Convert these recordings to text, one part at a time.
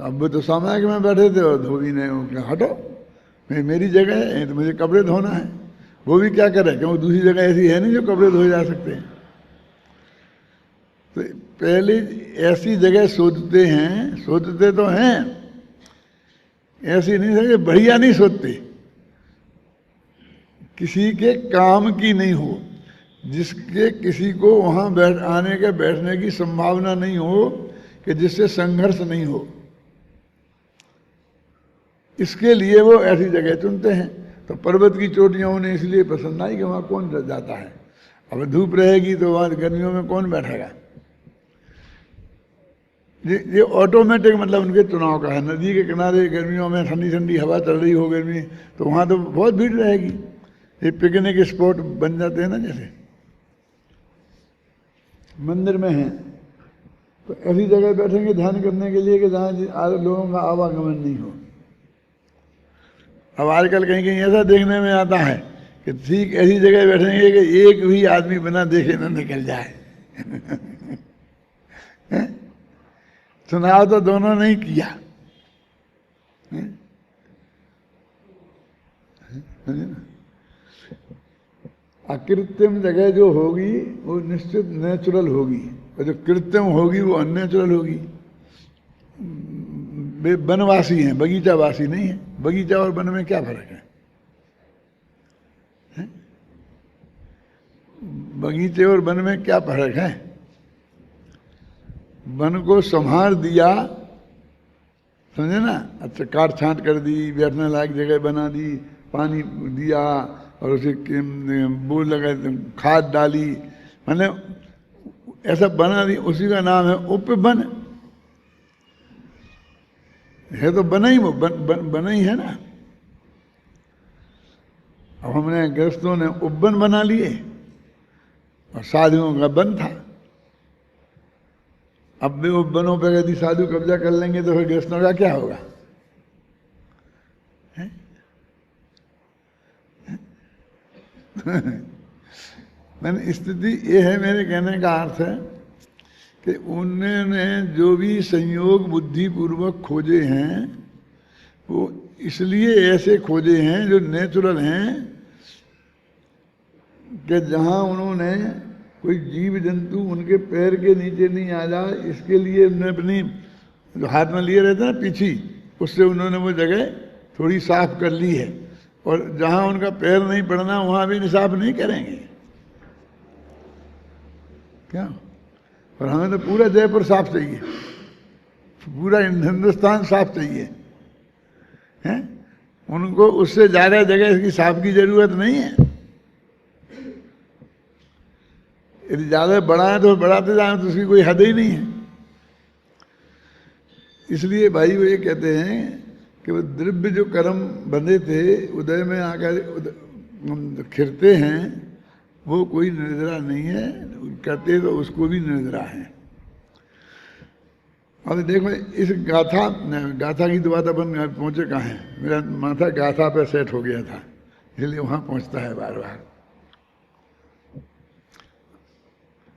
अब वो तो सामायिक में बैठे थे और धोबी ने हटो, मेरी जगह है तो मुझे कपड़े धोना है। वो भी क्या करे, क्योंकि दूसरी जगह ऐसी है नहीं जो कपड़े धोए जा सकते हैं। तो पहले ऐसी जगह सोचते हैं, सोचते तो हैं, ऐसी नहीं सोचते, बढ़िया नहीं सोचते, किसी के काम की नहीं हो, जिसके किसी को वहां आने के बैठने की संभावना नहीं हो, कि जिससे संघर्ष नहीं हो, इसके लिए वो ऐसी जगह चुनते हैं। तो पर्वत की चोटियां उन्हें इसलिए पसंद आई कि वहां कौन जाता है। अब धूप रहेगी तो वहां गर्मियों में कौन बैठेगा। ये ऑटोमेटिक मतलब उनके चुनाव का है। नदी के किनारे गर्मियों में ठंडी ठंडी हवा चल रही हो गर्मी, तो वहां तो बहुत भीड़ रहेगी। ये पिकनिक स्पॉट बन जाते हैं ना, जैसे मंदिर में है, तो ऐसी जगह बैठेंगे ध्यान करने के लिए कि जहाँ लोगों का आवागमन नहीं हो। अब आजकल कहीं कहीं ऐसा देखने में आता है कि ठीक ऐसी जगह बैठेंगे कि एक भी आदमी बिना देखे न निकल जाए। चुनाव तो दोनों ने किया। अकृत्रिम जगह जो होगी वो निश्चित नेचुरल होगी, और जो कृत्रिम होगी वो अननेचुरल होगी। वे वनवासी हैं, बगीचावासी नहीं है। बगीचा और वन में क्या फर्क है? बगीचे और वन में क्या फर्क है? वन को संभाल दिया, समझे ना, अच्छा काट छांट कर दी, बैठने लायक जगह बना दी, पानी दिया और उसे वो लगा, खाद डाली, मतलब ऐसा बना दी, उसी का नाम है उपवन। है तो बना ही, वो बना ही है ना। अब हमने गृहस्थों ने उपवन बना लिए और साधुओं का वन था। अब भी उपवनों पर यदि साधु कब्जा कर लेंगे तो फिर गृहस्थों का क्या होगा? मैंने स्थिति ये है, मेरे कहने का अर्थ है कि उन्होंने जो भी संयोग बुद्धि पूर्वक खोजे हैं वो इसलिए ऐसे खोजे हैं जो नेचुरल हैं, कि जहां उन्होंने कोई जीव जंतु उनके पैर के नीचे नहीं आ जाए, इसके लिए उन्होंने अपनी जो हाथ में लिए रहते हैं ना पीछी, उससे उन्होंने वो जगह थोड़ी साफ कर ली है। और जहां उनका पैर नहीं पड़ना वहां भी साफ नहीं करेंगे क्या? और हमें तो पूरा जयपुर साफ चाहिए, पूरा हिंदुस्तान साफ चाहिए हैं? उनको उससे ज्यादा जगह इसकी साफ की जरूरत नहीं है। यदि ज्यादा बढ़ाएं तो बढ़ाते जाएं तो उसकी कोई हद ही नहीं है। इसलिए भाई वो ये कहते हैं कि वो द्रव्य जो कर्म बंधे थे उदय में आकर खिरते हैं, वो कोई निर्जरा नहीं है, करते तो उसको भी निर्जरा है। अब देखो इस गाथा की तो बात अपन पहुंचे कहाँ है। मेरा माथा गाथा पे सेट हो गया था, इसलिए वहां पहुंचता है बार बार।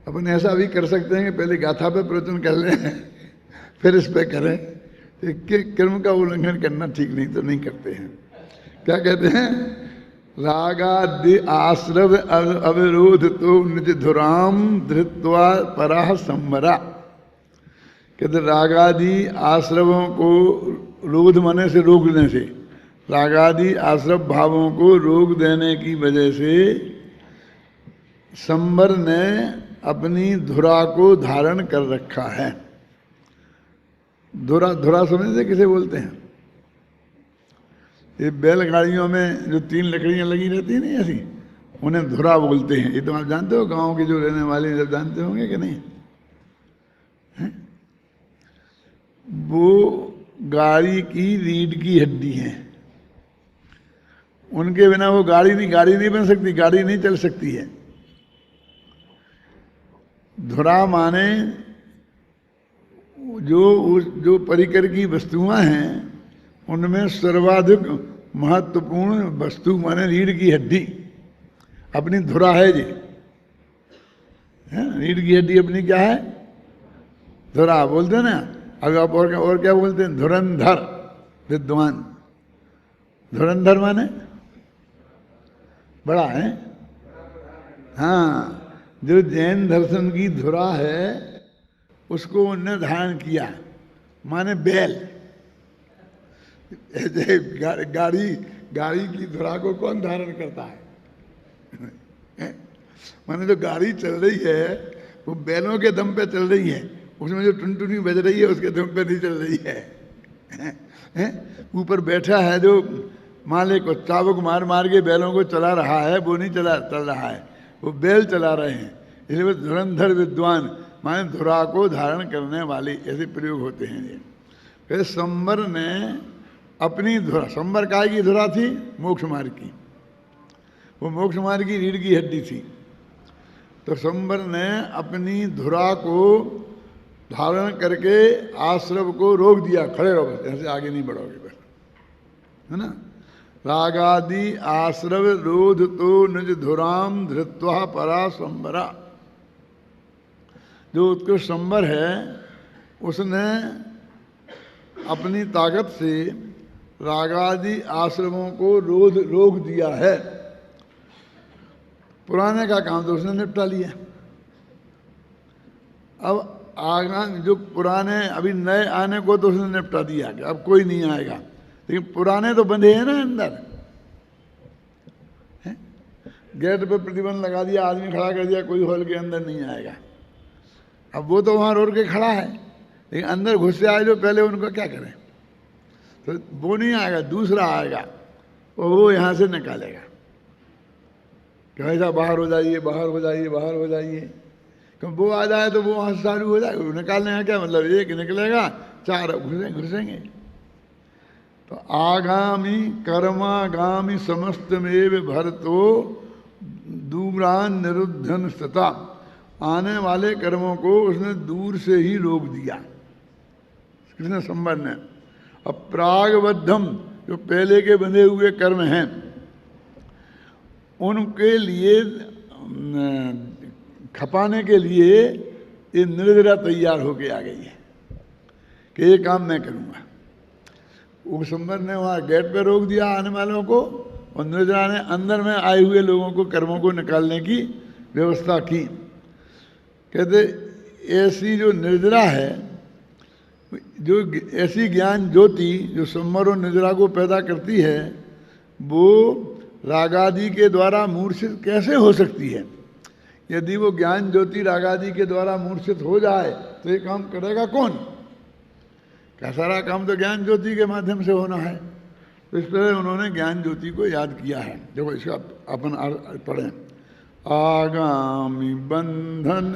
अपन ऐसा भी कर सकते हैं कि पहले गाथा पे प्रवचन कर लें, फिर इस पे करें। कि कर्म का उल्लंघन करना ठीक नहीं, तो नहीं करते हैं। क्या कहते हैं? रागादि आश्रव अवरोध तो निज धुराम धृत्वा पराह संवरा। कहते रागादि आश्रवों को रोध माने से रोकने से, रागादि आश्रव भावों को रोक देने की वजह से संवर ने अपनी धुरा को धारण कर रखा है। धुरा, धुरा समझते किसे बोलते हैं? ये बैलगाड़ियों में जो 3 लकड़ियां लगी रहती है ना ऐसी, उन्हें धुरा बोलते हैं। ये तो आप जानते हो, गांव के जो रहने वाले सब जानते होंगे कि नहीं है? वो गाड़ी की रीढ़ की हड्डी है, उनके बिना वो गाड़ी नहीं बन सकती, गाड़ी नहीं चल सकती है। धुरा माने जो परिकर की वस्तुएं हैं उनमें सर्वाधिक महत्वपूर्ण वस्तु माने रीढ़ की हड्डी अपनी धुरा है जी। रीढ़ की हड्डी अपनी क्या है? धुरा बोलते हैं ना। अब आप और क्या बोलते हैं? धुरंधर विद्वान। धुरंधर माने बड़ा है। हाँ, जो जैन दर्शन की धुरा है उसको उन्होंने धारण किया, माने बैल। ऐसे गाड़ी की धुरा को कौन धारण करता है? माने जो गाड़ी चल रही है वो बैलों के दम पे चल रही है, उसमें जो टुनटुनी बज रही है उसके दम पे नहीं चल रही है। ऊपर बैठा है जो मालिक, को चाबुक मार मार के बैलों को चला रहा है, वो नहीं चल रहा है, वो बैल चला रहे हैं। इसलिए वो धुरंधर विद्वान माने धुरा को धारण करने वाले, ऐसे प्रयोग होते हैं ये। फिर संबर ने अपनी धुरा, संबर काय की धुरा थी? मोक्ष मार्ग की। वो मोक्ष मार्ग की रीढ़ की हड्डी थी। तो संबर ने अपनी धुरा को धारण करके आश्रव को रोक दिया, खड़े रहो बस, ऐसे आगे नहीं बढ़ोगे बस, है ना। रागादि आश्रव रोध तो निज धुराम धृत्वा परा संबरा। जो उत्कृष्ट संबर है उसने अपनी ताकत से रागादि आश्रमों को रोक दिया है। पुराने का काम तो उसने निपटा लिया। अब आगा जो पुराने अभी नए आने को तो उसने निपटा दिया कि अब कोई नहीं आएगा, लेकिन पुराने तो बंधे हैं ना अंदर। गेट पे प्रतिबंध लगा दिया, आदमी खड़ा कर दिया, कोई हॉल के अंदर नहीं आएगा। अब वो तो वहाँ रोड के खड़ा है, लेकिन अंदर घुस से आए जो पहले उनको क्या करें? तो वो नहीं आएगा, दूसरा आएगा और वो यहाँ से निकालेगा कि ऐसा बाहर हो जाइए, बाहर हो जाइए, बाहर हो जाइए। क्यों वो आ जाए तो वो वहाँ से चालू हो जाएगा। निकालने का क्या मतलब? एक निकलेगा, चार घुसेंगे। तो आगामी कर्मागामी समस्तमेव भरतो दूरान निरुद्धन स्थिता। आने वाले कर्मों को उसने दूर से ही रोक दिया कृष्ण संबर ने। अब प्रागबद्धम, जो पहले के बंधे हुए कर्म हैं, उनके लिए खपाने के लिए ये निर्जरा तैयार होके आ गई है कि ये काम मैं करूँगा। वो संबर ने वहाँ गेट पे रोक दिया आने वालों को, और निर्जरा ने अंदर में आए हुए लोगों को कर्मों को निकालने की व्यवस्था की। कहते ऐसी जो निर्जरा है, जो ऐसी ज्ञान ज्योति जो संबर और निर्जरा को पैदा करती है, वो रागादि के द्वारा मूर्छित कैसे हो सकती है? यदि वो ज्ञान ज्योति रागादि के द्वारा मूर्छित हो जाए तो ये काम करेगा कौन? क्या सारा काम तो ज्ञान ज्योति के माध्यम से होना है। तो इस तरह उन्होंने ज्ञान ज्योति को याद किया है। देखो इसका अपन पढ़ें। आगामी बंधन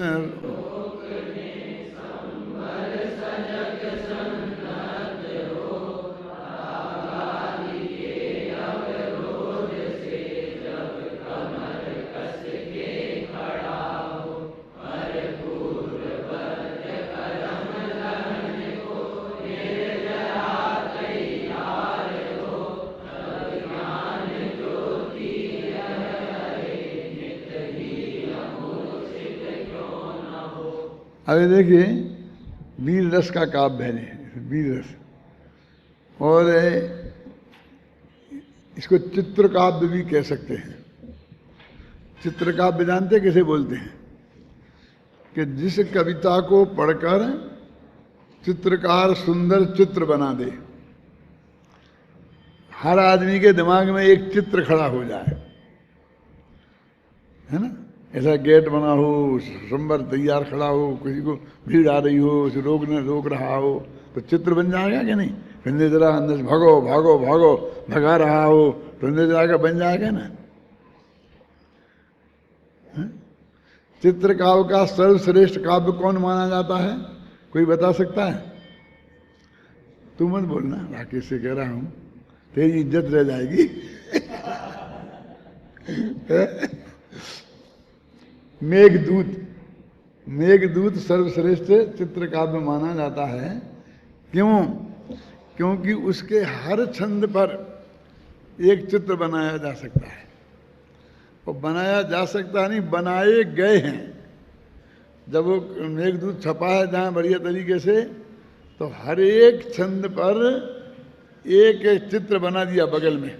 अभी देखिए वीर रस का काव्य है, वीर रस, और इसको चित्र काव्य भी कह सकते हैं। चित्र काव्य जानते किसे बोलते हैं? कि जिस कविता को पढ़कर चित्रकार सुंदर चित्र बना दे, हर आदमी के दिमाग में एक चित्र खड़ा हो जाए, है ना। ऐसा गेट बना हो, संबर तैयार खड़ा हो, किसी को भीड़ आ रही हो, उसे रोक रहा हो, तो चित्र बन जाएगा कि नहीं? फिर जरा अंदर भागो भागो भागो भगा रहा हो तो जरा का बन जाएगा ना। चित्र काव्य का सर्वश्रेष्ठ काव्य कौन माना जाता है? कोई बता सकता है? तू मत बोलना, राकेश से कह रहा हूं, तेरी इज्जत रह जाएगी। मेघदूत, मेघदूत सर्वश्रेष्ठ चित्र काव्य माना जाता है। क्यों? क्योंकि उसके हर छंद पर एक चित्र बनाया जा सकता है। और बनाया जा सकता नहीं, बनाए गए हैं। जब वो मेघदूत छपा है जहाँ बढ़िया तरीके से, तो हर एक छंद पर एक एक चित्र बना दिया बगल में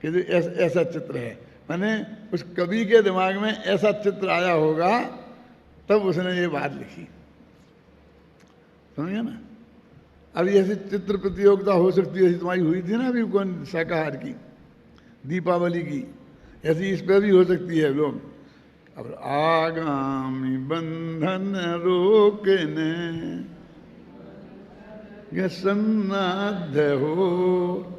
कि ऐसा चित्र है। माने उस कवि के दिमाग में ऐसा चित्र आया होगा तब उसने ये बात लिखी, समझे ना। अब ऐसी चित्र प्रतियोगिता हो सकती है, ऐसी तुम्हारी हुई थी ना अभी कौन शाकाहार की, दीपावली की, ऐसी इस पर भी हो सकती है। लोग अब आगामी बंधन रोकने सन्नाध हो,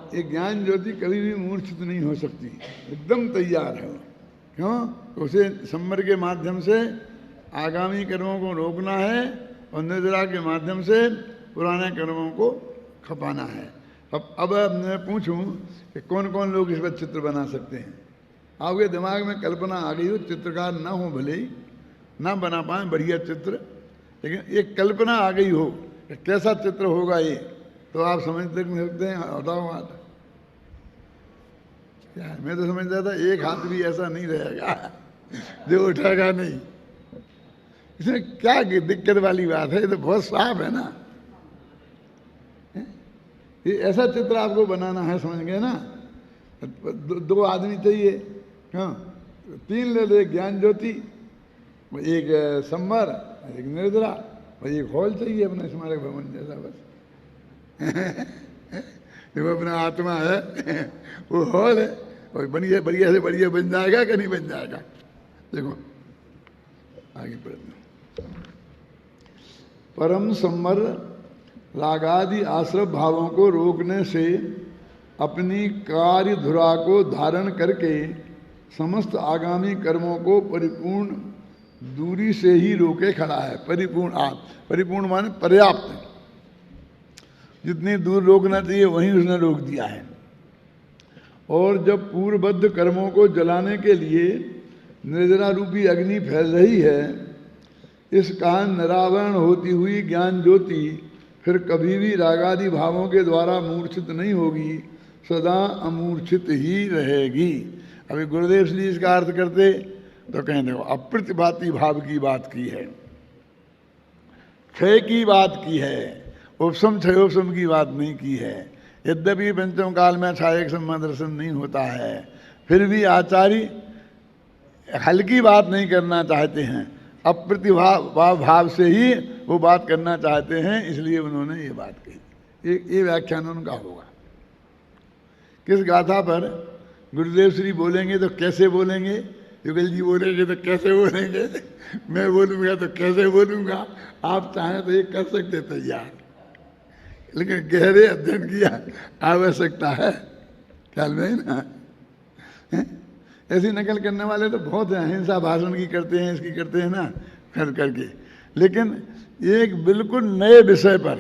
ये ज्ञान ज्योति कभी भी मूर्छित नहीं हो सकती, एकदम तैयार है। क्यों? उसे संवर के माध्यम से आगामी कर्मों को रोकना है और निद्रा के माध्यम से पुराने कर्मों को खपाना है। अब मैं पूछूं कि कौन कौन लोग इस पर चित्र बना सकते हैं। आपके दिमाग में कल्पना आ गई हो, चित्रकार ना हो भले ही, ना बना पाए बढ़िया चित्र, लेकिन एक कल्पना आ गई हो कि कैसा चित्र होगा ये, तो आप समझ सकते हैं। बताओ बात क्या? मैं तो समझता था एक हाथ भी ऐसा नहीं रहेगा जो उठेगा नहीं। इसमें क्या दिक्कत वाली बात है? ये तो बहुत साफ है ना। ये ऐसा चित्र आपको बनाना है, समझ गए ना। दो आदमी चाहिए, हाँ, तीन ले लो, एक ज्ञान ज्योति, एक संवर, एक निर्जरा, एक हॉल चाहिए अपना स्मारक भवन जैसा बस। वो अपना आत्मा है, वो हॉल है, और बढ़िया बढ़िया से बढ़िया बन जाएगा कि नहीं बन जाएगा। देखो आगे पढ़ते। परम संवर रागादि आश्रव भावों को रोकने से अपनी कार्य धुरा को धारण करके समस्त आगामी कर्मों को परिपूर्ण दूरी से ही रोके खड़ा है। परिपूर्ण माने पर्याप्त, जितनी दूर रोकना चाहिए वहीं उसने रोक दिया है। और जब पूर्वबद्ध कर्मों को जलाने के लिए निर्जरा रूपी अग्नि फैल रही है, इस कारण निरावरण होती हुई ज्ञान ज्योति फिर कभी भी रागादि भावों के द्वारा मूर्छित नहीं होगी, सदा अमूर्छित ही रहेगी। अभी गुरुदेव श्री इसका अर्थ करते तो कहें देखो अप्रतिभाती भाव की बात की है, क्षय की बात की है, उपशम क्षयोपशम की बात नहीं की है। यद्यपि पंचम काल में छायक सम्मा दर्शन नहीं होता है, फिर भी आचार्य हल्की बात नहीं करना चाहते हैं, अप्रतिभा भाव से ही वो बात करना चाहते हैं, इसलिए उन्होंने ये बात कही। ये व्याख्यान उनका होगा। किस गाथा पर गुरुदेव श्री बोलेंगे तो कैसे बोलेंगे, युगल जी बोलेंगे तो कैसे बोलेंगे, मैं बोलूँगा तो कैसे बोलूँगा, आप चाहें तो ये कर सकते तैयार, लेकिन गहरे अध्ययन की आवश्यकता है, ख्याल में ना। ऐसी नकल करने वाले तो बहुत हैं, अहिंसा भाषण की करते हैं, इसकी करते हैं ना, कर करके। लेकिन एक बिल्कुल नए विषय पर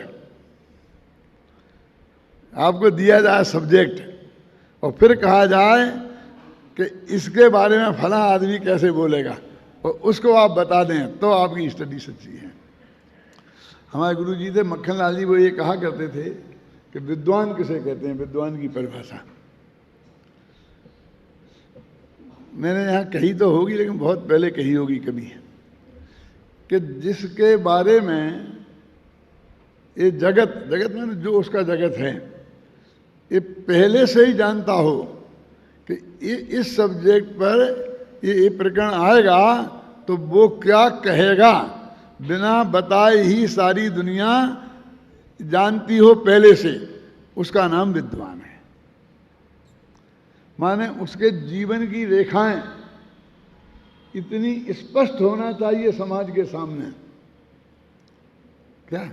आपको दिया जाए सब्जेक्ट और फिर कहा जाए कि इसके बारे में फला आदमी कैसे बोलेगा और उसको आप बता दें तो आपकी स्टडी सच्ची है। हमारे गुरु जी थे मक्खन लाल जी, वो ये कहा करते थे कि विद्वान किसे कहते हैं, विद्वान की परिभाषा मैंने यहाँ कही तो होगी, लेकिन बहुत पहले कही होगी कभी, कि जिसके बारे में ये जगत में जो उसका जगत है ये पहले से ही जानता हो कि इस सब्जेक्ट पर ये प्रकरण आएगा तो वो क्या कहेगा, बिना बताए ही सारी दुनिया जानती हो पहले से, उसका नाम विद्वान है। माने उसके जीवन की रेखाएं इतनी स्पष्ट होना चाहिए समाज के सामने, क्या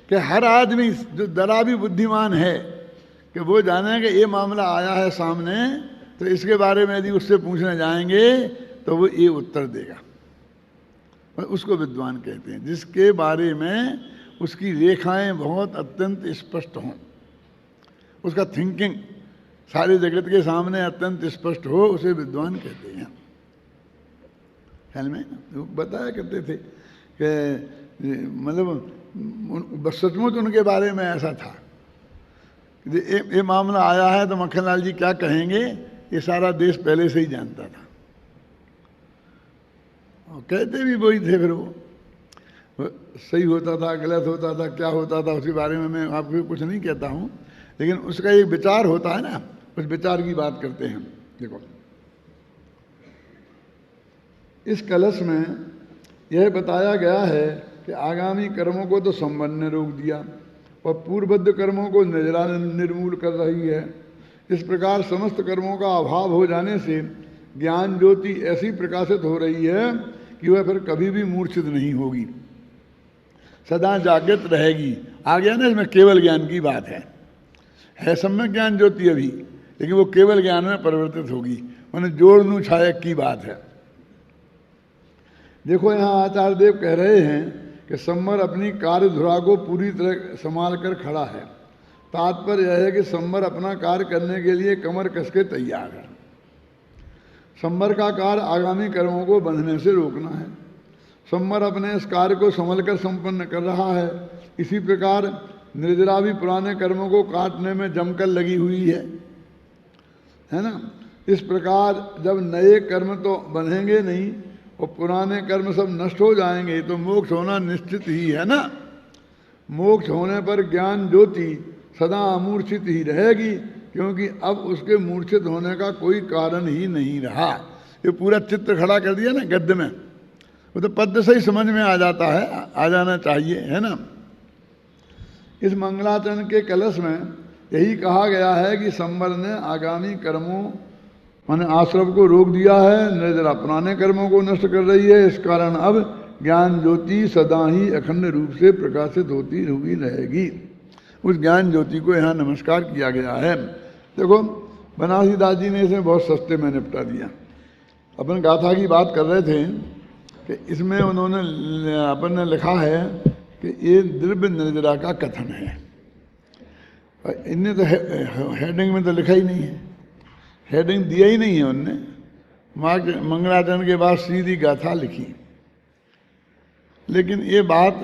कि हर आदमी जो जरा भी बुद्धिमान है कि वो जाने कि ये मामला आया है सामने, तो इसके बारे में यदि उससे पूछने जाएंगे तो वो ये उत्तर देगा। उसको विद्वान कहते हैं, जिसके बारे में उसकी रेखाएं बहुत अत्यंत स्पष्ट हों। उसका थिंकिंग सारे जगत के सामने अत्यंत स्पष्ट हो, उसे विद्वान कहते हैं। ख्याल में वो बताया करते थे कि मतलब सचमुच उनके बारे में ऐसा था कि ये मामला आया है तो मक्खनलाल जी क्या कहेंगे, ये सारा देश पहले से ही जानता था। और कहते भी वही थे। फिर वो सही होता था, गलत होता था, क्या होता था, उसके बारे में मैं आपको कुछ नहीं कहता हूँ, लेकिन उसका एक विचार होता है ना, उस विचार की बात करते हैं। देखो इस कलश में यह बताया गया है कि आगामी कर्मों को तो संबंध ने रोक दिया और पूर्वबद्ध कर्मों को निर्जरा निर्मूल कर रही है। इस प्रकार समस्त कर्मों का अभाव हो जाने से ज्ञान ज्योति ऐसी प्रकाशित हो रही है कि वह फिर कभी भी मूर्छित नहीं होगी, सदा जागृत रहेगी। आ गया ना, इसमें केवल ज्ञान की बात है सब में ज्ञान ज्योति अभी, लेकिन वो केवल ज्ञान में परिवर्तित होगी, मैंने जोड़ नू छायक की बात है। देखो यहाँ आचार्य देव कह रहे हैं कि संवर अपनी कार्य धुरा को पूरी तरह संभाल कर खड़ा है। तात्पर्य यह है कि संवर अपना कार्य करने के लिए कमर कस के तैयार है। संवर का कार्य आगामी कर्मों को बंधने से रोकना है। संवर अपने इस कार्य को संभल कर संपन्न कर रहा है। इसी प्रकार निर्जरा भी पुराने कर्मों को काटने में जमकर लगी हुई है ना। इस प्रकार जब नए कर्म तो बनेंगे नहीं और पुराने कर्म सब नष्ट हो जाएंगे तो मोक्ष होना निश्चित ही है ना। मोक्ष होने पर ज्ञान ज्योति सदा अमूर्छित ही रहेगी, क्योंकि अब उसके मूर्छित होने का कोई कारण ही नहीं रहा। ये पूरा चित्र खड़ा कर दिया ना गद्य में, वो तो पद्य से ही समझ में आ जाता है, आ जाना चाहिए, है ना। इस मंगलाचरण के कलश में यही कहा गया है कि संवर ने आगामी कर्मों माने आश्रम को रोक दिया है, निर्जरा पुराने कर्मों को नष्ट कर रही है। इस कारण अब ज्ञान ज्योति सदा ही अखंड रूप से प्रकाशित होती हुई रहेगी। उस ज्ञान ज्योति को यहाँ नमस्कार किया गया है। देखो बनारसी दास जी ने इसे बहुत सस्ते में निपटा दिया। अपन गाथा की बात कर रहे थे कि इसमें उन्होंने अपन ने लिखा है कि ये द्रव्य निर्जरा का कथन है। इनने तो हेडिंग में तो लिखा ही नहीं है, हेडिंग दिया ही नहीं है उनने। मंगलाचरण के बाद सीधी गाथा लिखी, लेकिन ये बात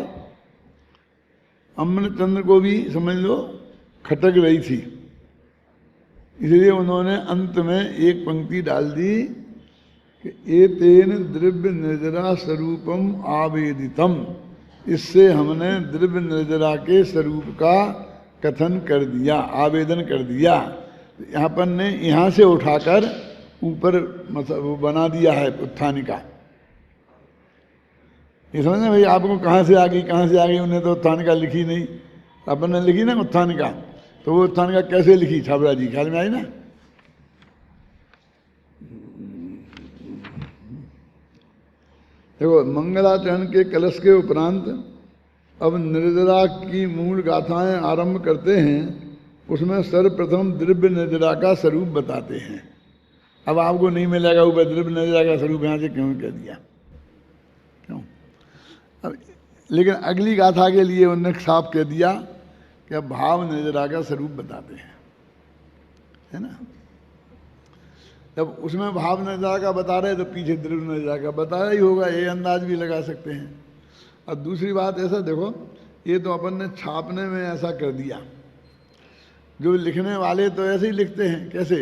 अमृतचंद्र को भी समझ लो खटक रही थी, इसलिए उन्होंने अंत में एक पंक्ति डाल दी कि एतेन द्रव्य निर्जरा स्वरूपम आवेदितम। इससे हमने द्रव्य निर्जरा के स्वरूप का कथन कर दिया, आवेदन कर दिया। यहाँ पर ने यहाँ से उठाकर ऊपर मतलब वो बना दिया है उत्थानिका। ये समझे भाई, आपको कहाँ से आ गई कहाँ से आ गई, उन्हें तो उत्थानिका लिखी नहीं, अपन ने लिखी ना उत्थानिका। तो वो उत्थानिका कैसे लिखी छाबड़ा जी, ख्याल में आई ना। देखो मंगलाचरण के कलश के उपरांत अब निर्जरा की मूल गाथाएं आरंभ करते हैं। उसमें सर्वप्रथम द्रव्य निर्जरा का स्वरूप बताते हैं। अब आपको नहीं मिलेगा ऊपर द्रव्य निर्जरा का स्वरूप, यहाँ से क्यों कह दिया, क्यों। अब लेकिन अगली गाथा के लिए उन्होंने साफ कह दिया कि अब भाव निर्जरा का स्वरूप बताते हैं, है ना। जब उसमें भाव निर्जरा का बता रहे तो पीछे द्रव्य निर्जरा का बताया ही होगा, ये अंदाज भी लगा सकते हैं। अब दूसरी बात ऐसा देखो, ये तो अपन ने छापने में ऐसा कर दिया, जो लिखने वाले तो ऐसे ही लिखते हैं। कैसे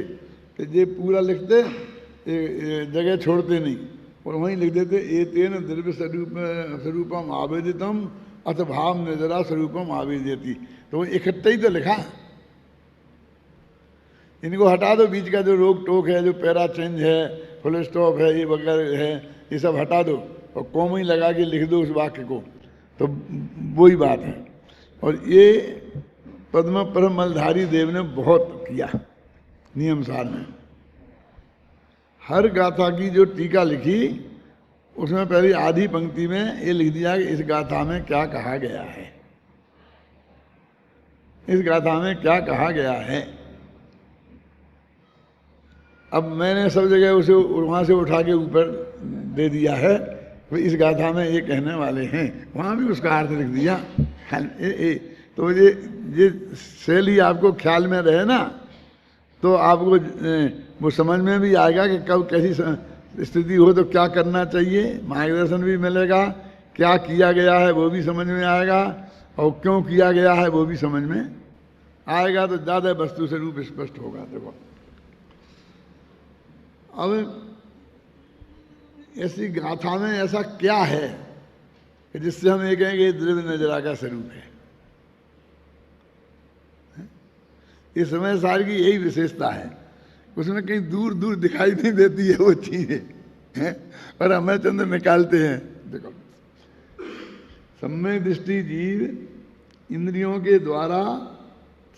कि ये पूरा लिखते जगह छोड़ते नहीं और वहीं लिख देते एतेन द्रव्य स्वरूपम आवेदितम अथ भाव निर्जरा स्वरूपम आवेदिति। तो वो इकट्ठे ही तो लिखा। इनको हटा दो, बीच का जो रोक टोक है, जो पैरा चेंज है, फुल स्टॉप है, ये वगैरह है, ये सब हटा दो और कॉमा ही लगा के लिख दो उस वाक्य को, तो वही बात है। और ये पद्म परम मलधारी देव ने बहुत किया नियम सार में। हर गाथा की जो टीका लिखी उसमें पहली आधी पंक्ति में ये लिख दिया कि इस गाथा में क्या कहा गया है, इस गाथा में क्या कहा गया है। अब मैंने सब जगह उसे वहाँ से उठा के ऊपर दे दिया है, इस गाथा में ये कहने वाले हैं, वहाँ भी उसका अर्थ लिख दिया। तो ये शैली आपको ख्याल में रहे ना, तो आपको वो समझ में भी आएगा कि कब कैसी स्थिति हो तो क्या करना चाहिए, मार्गदर्शन भी मिलेगा, क्या किया गया है वो भी समझ में आएगा, और क्यों किया गया है वो भी समझ में आएगा, तो ज़्यादा वस्तु से रूप स्पष्ट होगा। देखो अब ऐसी गाथा में ऐसा क्या है कि जिससे हम ये कहें कि द्रव्य नजरा का स्वरूप है। इस समय सार की यही विशेषता है, उसमें कहीं दूर दूर दिखाई नहीं देती है वो चीजें, और हमें चंद्र निकालते हैं। देखो सम्यक दृष्टि जीव इंद्रियों के द्वारा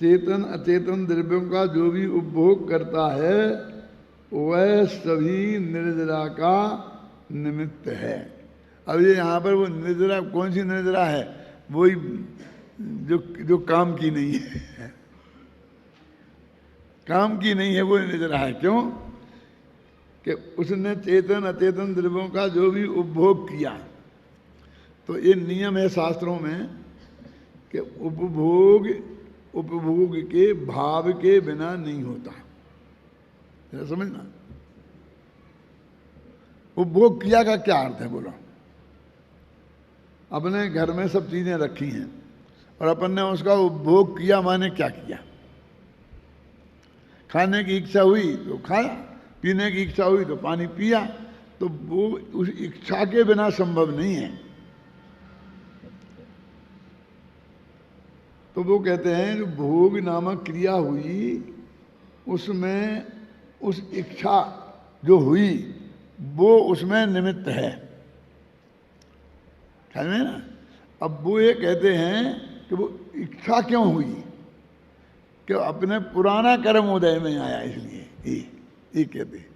चेतन अचेतन द्रव्यों का जो भी उपभोग करता है वह सभी निर्जरा का निमित्त है। अब ये यहाँ पर वो निर्जरा कौन सी निर्जरा है, वही जो काम की नहीं है, काम की नहीं है वो निर्जरा है। क्यों कि उसने चेतन अचेतन द्रव्यों का जो भी उपभोग किया, तो ये नियम है शास्त्रों में कि उपभोग के भाव के बिना नहीं होता, समझना। उपभोग किया का क्या अर्थ है बोलो? अपने घर में सब चीजें रखी हैं और अपन ने उसका उपभोग किया, माने क्या किया? खाने की इच्छा हुई तो खाया, पीने की इच्छा हुई तो पानी पिया, तो वो उस इच्छा के बिना संभव नहीं है। तो वो कहते हैं जो भोग नामक क्रिया हुई उसमें उस इच्छा जो हुई वो उसमें निमित्त है, समझ में ना। अब वो ये कहते हैं कि वो इच्छा क्यों हुई, कि अपने पुराना कर्म उदय में आया, इसलिए ये कहते हैं।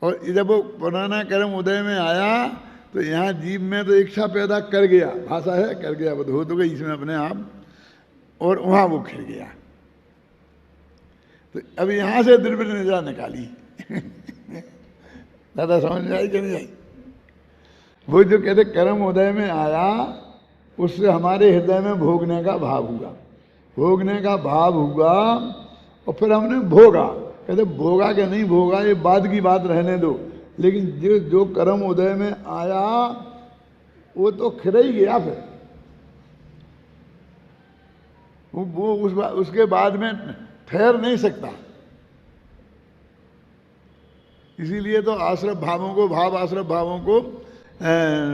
और जब वो पुराना कर्म उदय में आया तो यहाँ जीव में तो इच्छा पैदा कर गया, भाषा है कर गया, वो हो तो गई इसमें अपने आप, और वहाँ वो खिल गया। तो अब यहाँ से द्रव्य निद्रा निकाली दादा समझ में आई कि नहीं आई? वो जो कहते कर्म उदय में आया उससे हमारे हृदय में भोगने का भाव हुआ, भोगने का भाव हुआ और फिर हमने भोगा। कहते भोगा कि नहीं भोगा ये बाद की बात रहने दो, लेकिन जो कर्म उदय में आया वो तो खिल ही गया, फिर वो उसके बाद में ठहर नहीं सकता। इसीलिए तो आश्रम भावों को, भाव आश्रम भावों को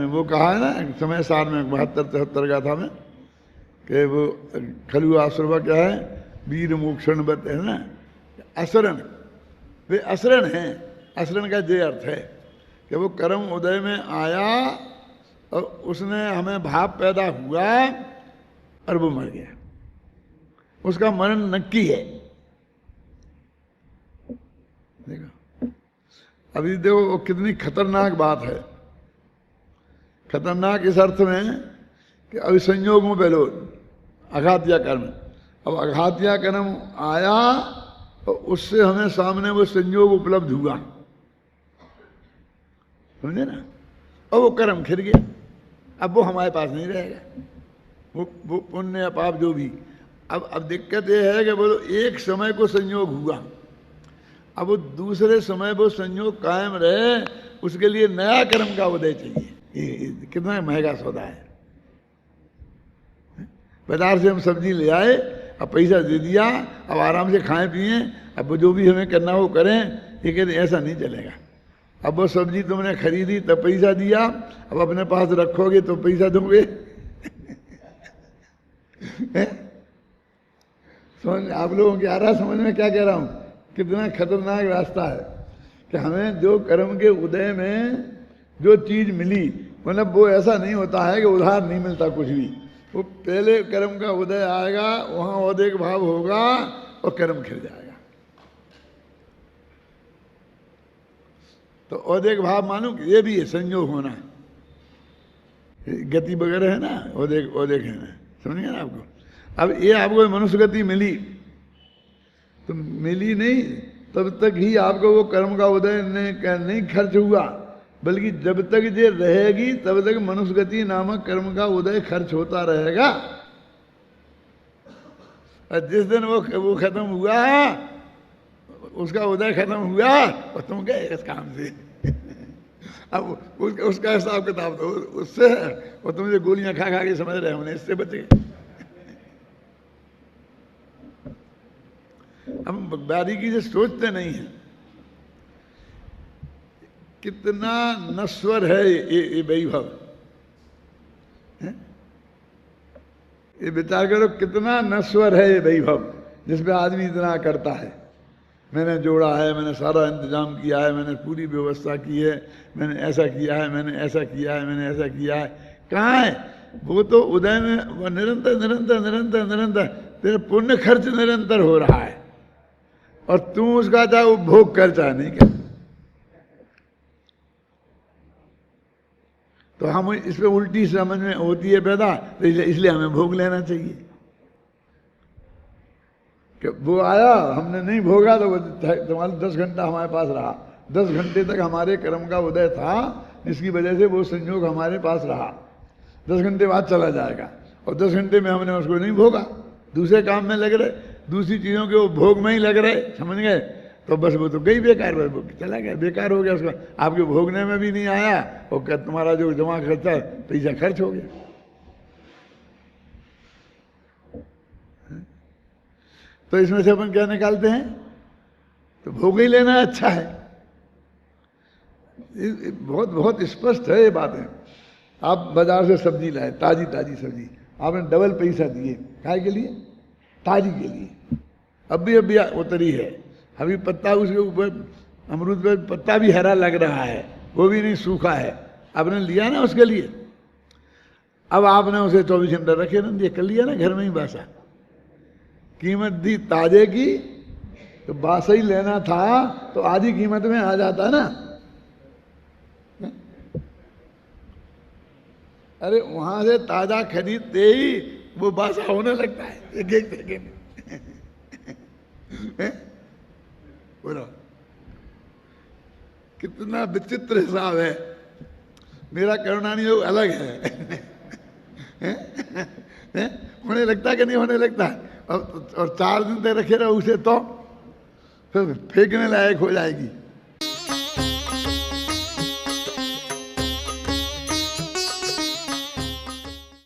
वो कहा है ना समय सार में 72-73 गाथा में कि वो खलु आश्रम क्या है, वीर मोक्षण बत है ना, असरण, वे असरण हैं। असरण का ये अर्थ है कि वो कर्म उदय में आया और उसने हमें भाव पैदा हुआ और वो मर गया, उसका मरण नक्की है। देखो अभी देखो कितनी खतरनाक बात है, खतरनाक इस अर्थ में कि अभी संयोग में पहले अघातिया कर्म, अब अघातिया कर्म आया तो उससे हमें सामने वो संयोग उपलब्ध हुआ, समझे ना, और वो कर्म खिल गया। अब वो हमारे पास नहीं रहेगा, वो पुण्य या पाप जो भी। अब दिक्कत ये है कि वो एक समय को संयोग हुआ, अब वो दूसरे समय वो संयोग कायम रहे उसके लिए नया कर्म का उदय चाहिए। ये कितना महंगा सौदा है। बाजार से हम सब्जी ले आए, अब पैसा दे दिया, अब आराम से खाएं पिए, अब वो जो भी हमें करना वो करें, ये कहते ऐसा नहीं चलेगा। अब वो सब्जी तुमने खरीदी तब पैसा दिया, अब अपने पास रखोगे तो पैसा दोगे समझ आप लोगों की आ रहा समझ में क्या कह रहा हूँ? कितना खतरनाक रास्ता है कि हमें जो कर्म के उदय में जो चीज मिली, मतलब वो ऐसा नहीं होता है कि उधार नहीं मिलता कुछ भी। वो पहले कर्म का उदय आएगा, वहां औदेक भाव होगा और कर्म खिल जाएगा। तो औदेक भाव मानो ये भी है संयोग होना, गति वगैरह है ना, औदेक है ना, समझ गए ना आपको। अब ये आपको मनुष्य गति मिली तो मिली नहीं, तब तक ही आपको वो कर्म का उदय नहीं खर्च हुआ, बल्कि जब तक ये रहेगी तब तक मनुष्य गति नामक कर्म का उदय खर्च होता रहेगा। और जिस दिन वो खत्म हुआ, उसका उदय खत्म हुआ और तुम गए इस काम से। अब उसका हिसाब किताब तो उससे है, और तुम जो गोलियां खा खा के समझ रहे हो इससे बचे। हम बारीकी से सोचते नहीं है कितना नश्वर है ये वैभव। ये विचार करो कितना नश्वर है ये वैभव, जिसमें आदमी इतना करता है, मैंने जोड़ा है, मैंने सारा इंतजाम किया है, मैंने पूरी व्यवस्था की है, मैंने ऐसा किया है, मैंने ऐसा किया है, मैंने ऐसा किया है। कहाँ है वो? तो उदय में वो निरंतर निरंतर निरंतर निरंतर तेरा पुण्य खर्च निरंतर हो रहा है, और तू उसका चाहे उपभोग कर चाहे नहीं कर। तो हम इस पर उल्टी समझ में होती है पैदा, तो इसलिए हमें भोग लेना चाहिए कि वो आया, हमने नहीं भोगा तो वो तुम्हारा 10 घंटा हमारे पास रहा, 10 घंटे तक हमारे कर्म का उदय था, इसकी वजह से वो संयोग हमारे पास रहा। 10 घंटे बाद चला जाएगा, और 10 घंटे में हमने उसको नहीं भोगा, दूसरे काम में लग रहे, दूसरी चीज़ों के वो भोग में ही लग रहे, समझ गए? तो बस वो तो गई बेकार, चला गया, बेकार हो गया उसका, आपके भोगने में भी नहीं आया, और क्या तुम्हारा जो जमा खर्चा पैसा खर्च हो गया। तो इसमें से अपन क्या निकालते हैं? तो भोग ही लेना अच्छा है। बहुत बहुत स्पष्ट है ये बातें। आप बाजार से सब्जी लाए, ताजी ताजी सब्जी, आपने डबल पैसा दिए, काय के लिए? ताजी के लिए। अभी उतरी है, अभी पत्ता उसके ऊपर, अमरूद पे पत्ता भी हरा लग रहा है, वो भी नहीं सूखा है, आपने लिया ना उसके लिए। अब आपने उसे 24 घंटे रखे ना दिए, कर लिया ना घर में ही बासा, कीमत दी ताजे की, तो बासा ही लेना था तो आधी कीमत में आ जाता ना। अरे वहां से ताजा खरीदते ही वो बासा होने लगता है एक एक सेकेंड। बोलो कितना विचित्र हिसाब है। मेरा करुणानी योग अलग है। होने लगता कि नहीं होने लगता? और 4 दिन तक रखे रहो उसे तो फिर फेंकने लायक हो जाएगी।